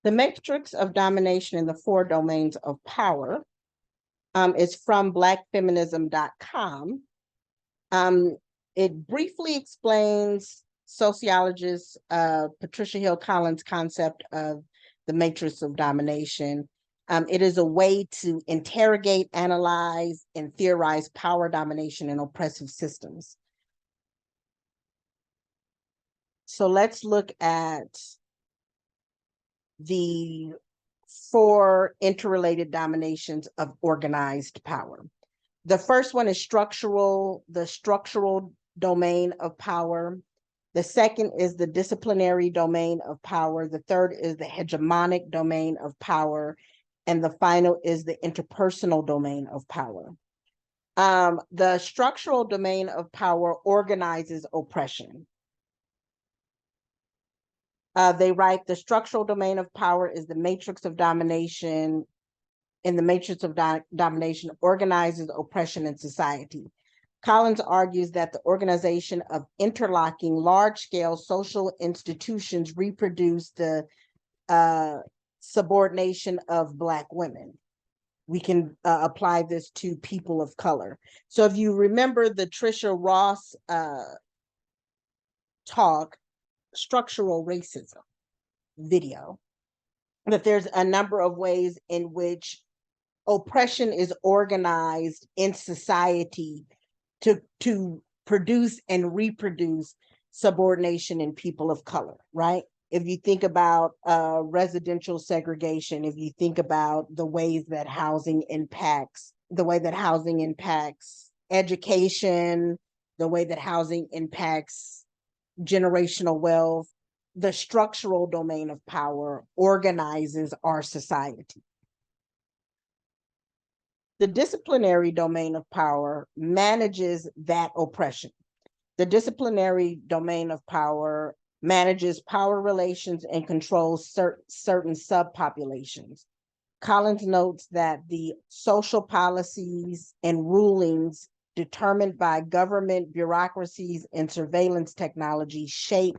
The Matrix of Domination in the Four Domains of Power is from blackfeminism.com. It briefly explains sociologist Patricia Hill Collins' concept of the matrix of domination. It is a way to interrogate, analyze, and theorize power, domination, and oppressive systems. So let's look at the four interrelated dominations of organized power. The first one is the structural domain of power. The second is the disciplinary domain of power. The third is the hegemonic domain of power. And the final is the interpersonal domain of power. The structural domain of power organizes oppression. They write, the structural domain of power is the matrix of domination. In the matrix of domination organizes oppression in society. Collins argues that the organization of interlocking large-scale social institutions reproduce the subordination of Black women. We can apply this to people of color. So if you remember the Tricia Ross talk, structural racism video, that there's a number of ways in which oppression is organized in society to produce and reproduce subordination in people of color, right? If you think about residential segregation, if you think about the ways that housing impacts education, the way that housing impacts generational wealth, the structural domain of power organizes our society. The disciplinary domain of power manages that oppression. The disciplinary domain of power manages power relations and controls certain subpopulations. Collins notes that the social policies and rulings determined by government bureaucracies and surveillance technology shape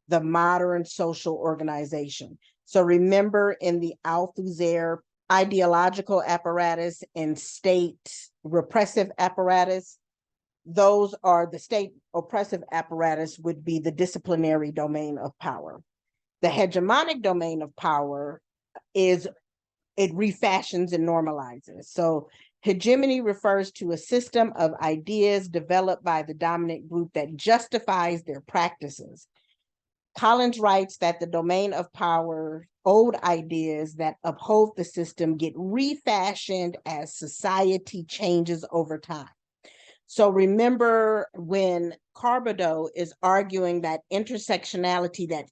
the modern social organization. So remember, in the Althusser ideological apparatus and state repressive apparatus, those are the state oppressive apparatus would be the disciplinary domain of power. The hegemonic domain of power is, it refashions and normalizes. So hegemony refers to a system of ideas developed by the dominant group that justifies their practices. Collins writes that the domain of power, old ideas that uphold the system get refashioned as society changes over time. So remember when Carbado is arguing that intersectionality, that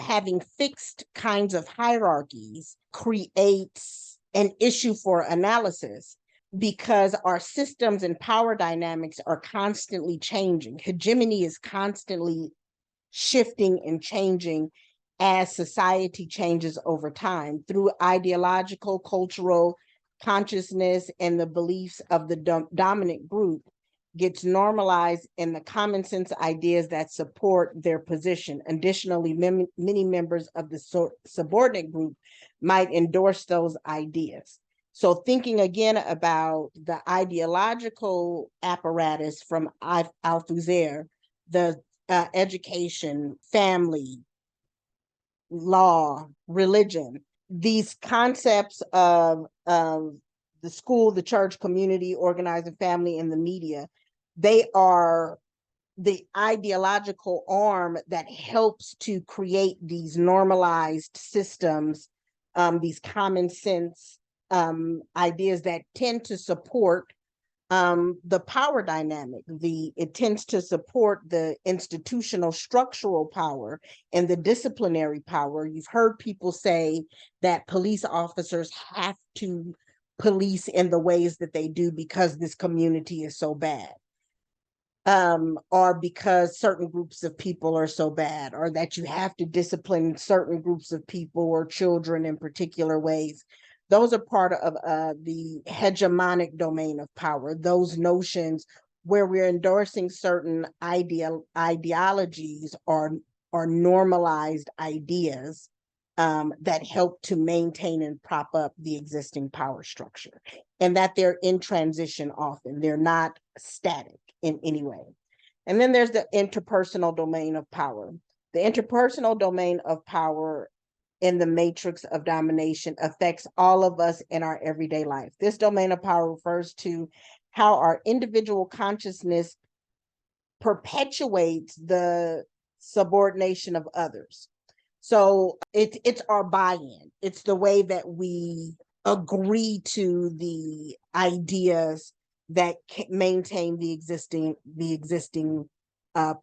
having fixed kinds of hierarchies creates an issue for analysis, because our systems and power dynamics are constantly changing. Hegemony is constantly shifting and changing as society changes over time through ideological, cultural consciousness, and the beliefs of the dominant group gets normalized in the common sense ideas that support their position. Additionally, many members of the subordinate group might endorse those ideas. So thinking again about the ideological apparatus from Althusser, the education, family, law, religion, these concepts of the school, the church, community, organizing family, and the media, they are the ideological arm that helps to create these normalized systems, these common sense ideas that tend to support the power dynamic. It tends to support the institutional structural power and the disciplinary power. You've heard people say that police officers have to police in the ways that they do because this community is so bad, or because certain groups of people are so bad, or that you have to discipline certain groups of people or children in particular ways. Those are part of the hegemonic domain of power, those notions where we're endorsing certain ideologies or normalized ideas that help to maintain and prop up the existing power structure, and that they're in transition often. They're not static in any way. And then there's the interpersonal domain of power. The interpersonal domain of power in the matrix of domination affects all of us in our everyday life. This domain of power refers to how our individual consciousness perpetuates the subordination of others. So it's our buy-in. It's the way that we agree to the ideas that maintain the existing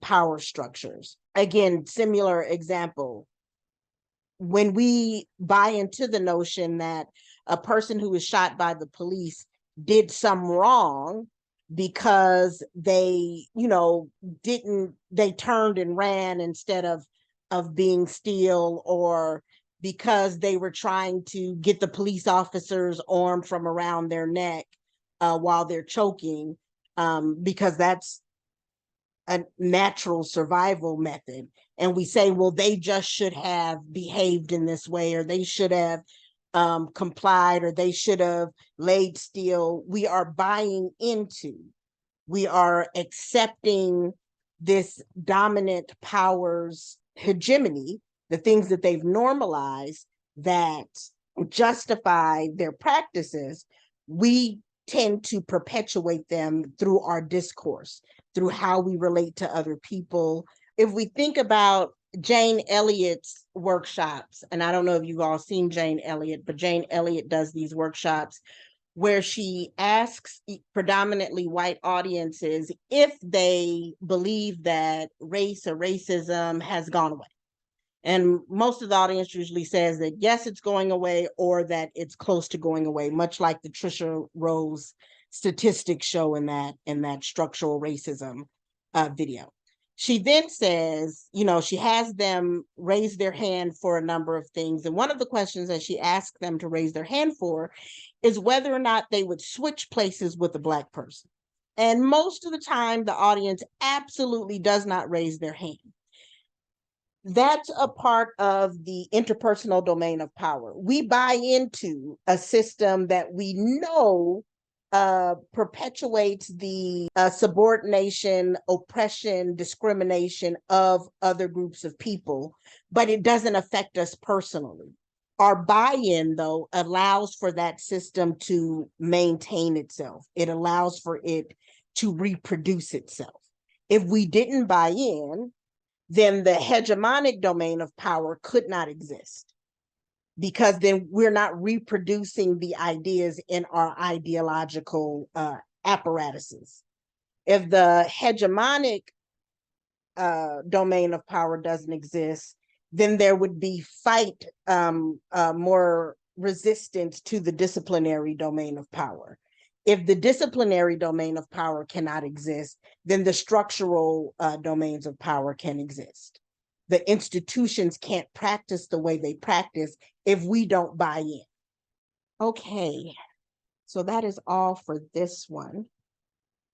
power structures. Again, similar example. When we buy into the notion that a person who was shot by the police did some wrong because they, they turned and ran instead of being still, or because they were trying to get the police officer's arm from around their neck while they're choking, because that's a natural survival method. And we say, well, they just should have behaved in this way, or they should have complied, or they should have laid still. We are buying into, we are accepting this dominant power's hegemony, the things that they've normalized that justify their practices. We tend to perpetuate them through our discourse, through how we relate to other people. If we think about Jane Elliott's workshops, and I don't know if you've all seen Jane Elliott, but Jane Elliott does these workshops where she asks predominantly white audiences if they believe that race or racism has gone away. And most of the audience usually says that yes, it's going away, or that it's close to going away, much like the Trisha Rose statistics show in that structural racism video. She then says, she has them raise their hand for a number of things. And one of the questions that she asked them to raise their hand for is whether or not they would switch places with a Black person. And most of the time, the audience absolutely does not raise their hand. That's a part of the interpersonal domain of power. We buy into a system that we know perpetuates the subordination, oppression, discrimination of other groups of people, but it doesn't affect us personally. Our buy-in, though, allows for that system to maintain itself. It allows for it to reproduce itself. If we didn't buy in, then the hegemonic domain of power could not exist, because then we're not reproducing the ideas in our ideological apparatuses. If the hegemonic domain of power doesn't exist, then there would be more resistance to the disciplinary domain of power. If the disciplinary domain of power cannot exist, then the structural domains of power can exist. The institutions can't practice the way they practice if we don't buy in. Okay, so that is all for this one.